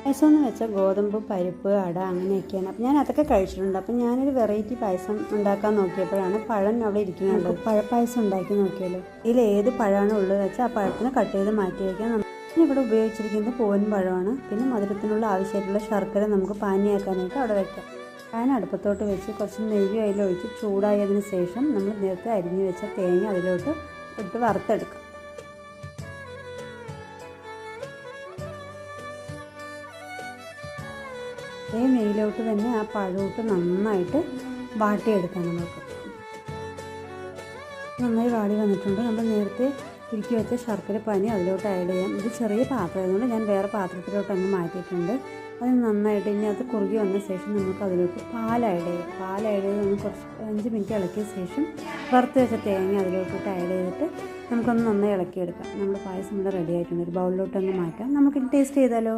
പായസം എന്ന് വെച്ചാൽ ഗോതമ്പ്, പരിപ്പ്, അട അങ്ങനെയൊക്കെയാണ്. അപ്പം ഞാൻ അതൊക്കെ കഴിച്ചിട്ടുണ്ട്. അപ്പം ഞാനൊരു വെറൈറ്റി പായസം ഉണ്ടാക്കാൻ നോക്കിയപ്പോഴാണ് പഴം അവിടെ ഇരിക്കുന്നുണ്ട്. പഴപ്പായസം ഉണ്ടാക്കി നോക്കിയല്ലോ. ഇതിൽ ഏത് പഴമാണ് ഉള്ളത് വെച്ചാൽ ആ പഴത്തിന് കട്ട് ചെയ്ത് മാറ്റി വയ്ക്കാം. ഇവിടെ ഉപയോഗിച്ചിരിക്കുന്നത് പൂവൻ പഴമാണ്. പിന്നെ മധുരത്തിനുള്ള ആവശ്യമായിട്ടുള്ള ശർക്കര നമുക്ക് പാനിയാക്കാനായിട്ട് അവിടെ വയ്ക്കാം. പാൻ അടുപ്പത്തോട്ട് വെച്ച് കുറച്ച് നെയ്യ് അതിലൊഴിച്ച് ചൂടായതിന് ശേഷം നമ്മൾ നേരത്തെ അരിഞ്ഞ് വെച്ച തേങ്ങ അതിലോട്ട് ഇട്ട് വറുത്തെടുക്കാം. അതേ നെയ്യിലോട്ട് തന്നെ ആ പഴമിട്ട് നന്നായിട്ട് വാട്ടിയെടുക്കാം. നമുക്ക് നന്നായി വാടി വന്നിട്ടുണ്ട്. നമ്മൾ നേരത്തെ ഉരുക്കി വെച്ച ശർക്കര പാനി അതിലോട്ട് ആഡ് ചെയ്യാം. ഇത് ചെറിയ പാത്രം ആയതുകൊണ്ട് ഞാൻ വേറെ പാത്രത്തിലോട്ട് അങ്ങ് മാറ്റിയിട്ടുണ്ട്. അത് നന്നായിട്ട് ഇനി അത് കുറുകി വന്ന ശേഷം നമുക്ക് അതിലോട്ട് പാൽ ആഡ് ചെയ്യാം. പാൽ ആഡ് ചെയ്ത് നമുക്ക് കുറച്ച് 5 മിനിറ്റ് ഇളക്കിയ ശേഷം വറുത്ത് വെച്ച തേങ്ങ അതിലോട്ടിട്ട് ആഡ് ചെയ്തിട്ട് നമുക്കൊന്ന് നന്നായി ഇളക്കിയെടുക്കാം. നമ്മുടെ പായസം ഇവിടെ റെഡി ആയിട്ടുണ്ട്. ഒരു ബൗളിലോട്ട് അങ്ങ് മാറ്റാം. നമുക്കിത് ടേസ്റ്റ് ചെയ്താലോ?